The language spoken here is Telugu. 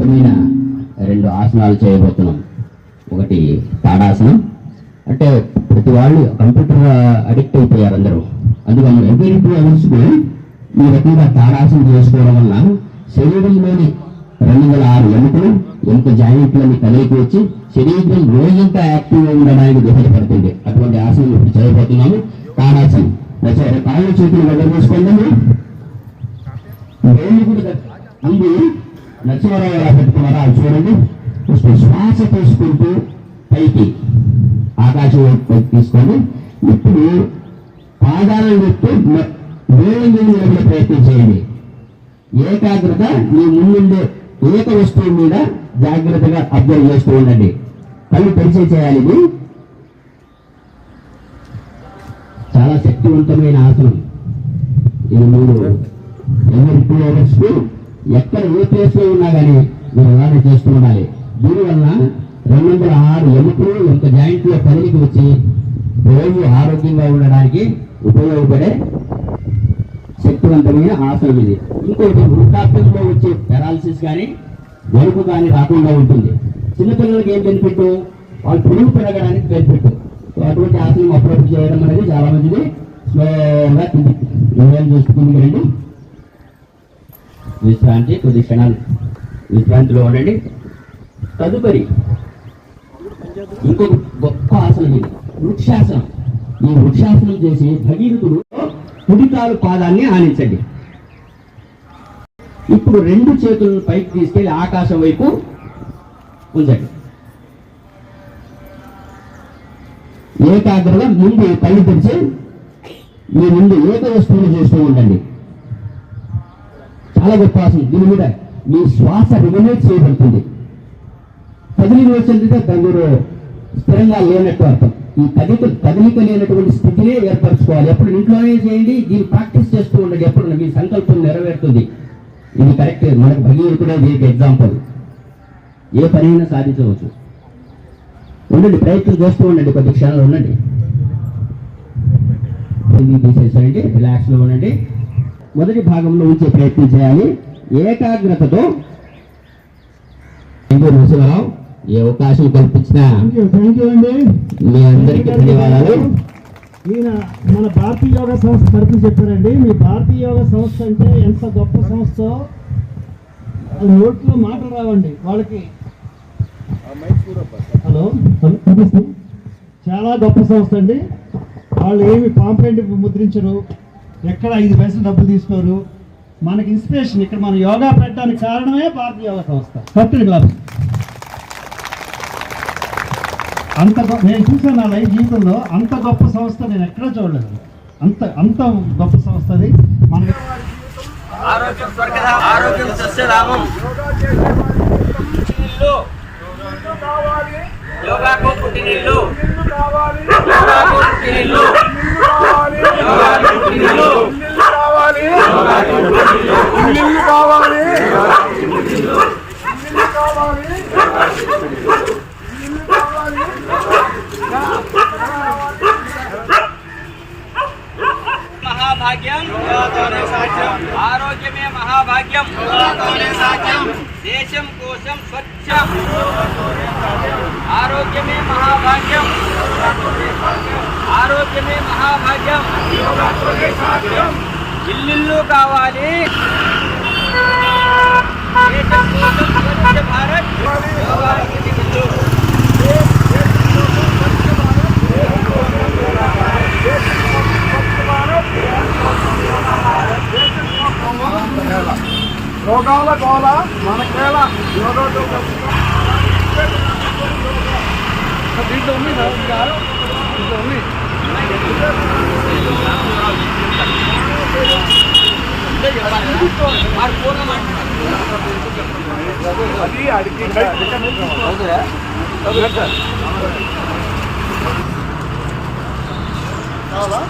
అద్భుతమైన 2 ఆసనాలు చేయబోతున్నాం. ఒకటి తాడాసనం, అంటే ప్రతి వాళ్ళు కంప్యూటర్ అడిక్ట్ అయిపోయారు అందరూ. అందువల్ల ఎవ్రీ 2 అవర్స్కు ఈ రకంగా తాడాసనం చేసుకోవడం వల్ల శరీరంలోని 206 ఎముకలు ఎముక జాయింట్లని కలయికి వచ్చి శరీరం రోజంతా యాక్టివ్గా ఉండడానికి దోహదపడుతుంది. అటువంటి ఆసనం ఇప్పుడు చేయబోతున్నాము. తాడాసనం. కాళ్ళు చేతులు దగ్గర చేసుకోండి. వేళ్ళు కూడా అందు నరసింహారావు ఎలా పెట్టుకున్నారా అది చూడండి. శ్వాస తీసుకుంటూ పైకి ఆకాశం వైపు తీసుకోండి. ఇప్పుడు పాదాలను పెట్టి వేళ్ళ ప్రయత్నం చేయండి. ఏకాగ్రత మీ ముందుండే ఏక వస్తువు మీద జాగ్రత్తగా అబ్జర్వ్ చేస్తూ ఉండండి. కళ్ళు తెరిచే చేయాలి. ఇది చాలా శక్తివంతమైన ఆసనం. ఇది మీరు ఎవరి 2 అవర్స్ ఎక్కడ ఏ ప్లేస్ లో ఉన్నా కానీ మీరు అలానే చేస్తూ ఉండాలి. దీనివల్ల 206 ఎముకలు ఎముక జాయింట్ లో కదిలికి వచ్చి రోజు ఆరోగ్యంగా ఉండడానికి ఉపయోగపడే శక్తివంతమైన ఆసనం ఇది. ఇంకోటి వృద్ధాప్యంలో వచ్చే పెరాలసిస్ కానీ గొలుపు కానీ రాకుండా ఉంటుంది. చిన్నపిల్లలకి ఏం బెనిఫిట్? వాళ్ళు పొడుగు పెరగడానికి బెనిఫిట్. అటువంటి ఆసనం అప్పుడప్పుడు చేయడం అనేది చాలా మంచిది. స్లోగా ఏం చూసుకుంది రండి. విశ్రాంతి, కొద్ది క్షణాలు విశ్రాంతిలో ఉండండి. తదుపరి ఇంకొక గొప్ప ఆసనం ఇది వృక్షాసనం. ఈ వృక్షాసనం చేసి భగీరథుడు కుడికాలు పాదాన్ని ఆనించండి. ఇప్పుడు 2 చేతులను పైకి తీసుకెళ్లి ఆకాశం వైపు ఉంచండి. ఏకాగ్రత ముందు కళ్ళు తెరిచి మీ ముందు ఏక వస్తువులు చేస్తూ ఉండండి. చాలా గొప్ప ఆసనం. దీని మీద మీ శ్వాస రెగ్యులేట్ చేయబడుతుంది. కదిలికి వచ్చిందంటే దగ్గర స్థిరంగా లేనట్టు అర్థం. ఈ కదలిక లేనటువంటి స్థితినే ఏర్పరచుకోవాలి. ఎప్పుడు ఇంట్లోనే చేయండి. దీన్ని ప్రాక్టీస్ చేస్తూ ఉండండి. ఎప్పుడు మీ సంకల్పం నెరవేరుతుంది. ఇది కరెక్ట్. మనకు భగీరథుడే దీనికి ఎగ్జాంపుల్. ఏ పనైనా సాధించవచ్చు. ఉండండి, ప్రయత్నం చేస్తూ ఉండండి. కొద్ది క్షణాలు ఉండండి. తీసేసారండి. రిలాక్స్ లో ఉండండి. మొదటి భాగంలో ఉంచే ప్రయత్నం చేయాలి ఏకాగ్రతతో. నరసింహారావు ఈ అవకాశం కల్పించిన మీ అందరికీ ధన్యవాదాలు. ఈయన మన భారతీయ యోగా సంస్థ తరఫున చెప్పారండి. మీ భారతీయ యోగా సంస్థ అంటే ఎంత గొప్ప సంస్థ, నోట్లో మాటలు రావండి వాళ్ళకి. హలో, చాలా గొప్ప సంస్థ అండి. వాళ్ళు ఏమి పాంప్లెంట్ ముద్రించరు, ఎక్కడ 5 పైసలు డబ్బులు తీసుకోరు. మనకి ఇన్స్పిరేషన్. ఇక్కడ మన యోగా పెట్టడానికి కారణమే భారతీయ యోగా సంస్థ. Correct class. అంత నేను చూసాను నా లైఫ్ జీవితంలో. అంత గొప్ప సంస్థ నేను ఎక్కడా చూడలేదు. అంత గొప్ప సంస్థ అది. మనకి ఆరోగ్యం సస్యధామం. యోగాకు పుట్టినిల్లు. యోగాకు పుట్టినిల్లు. యోగాకు పుట్టినిల్లు. ఇల్లు కావాలి. మహాభాగ్యం. ఆరోగ్యమే మహాభాగ్యం. దేశం కోసం స్వచ్ఛం. ఆరోగ్యమే మహాభాగ్యం. ఆరోగ్యమే మహాభాగ్యం. ఇల్లు కావాలి. దేశం కోసం స్వచ్ఛ భారత్. ఇల్లు. రోగాల గోళ మనకేలా యోగాతో దీంట్లో ఉంది. దీంట్లో ఉంది. అది అడిగి కావాలా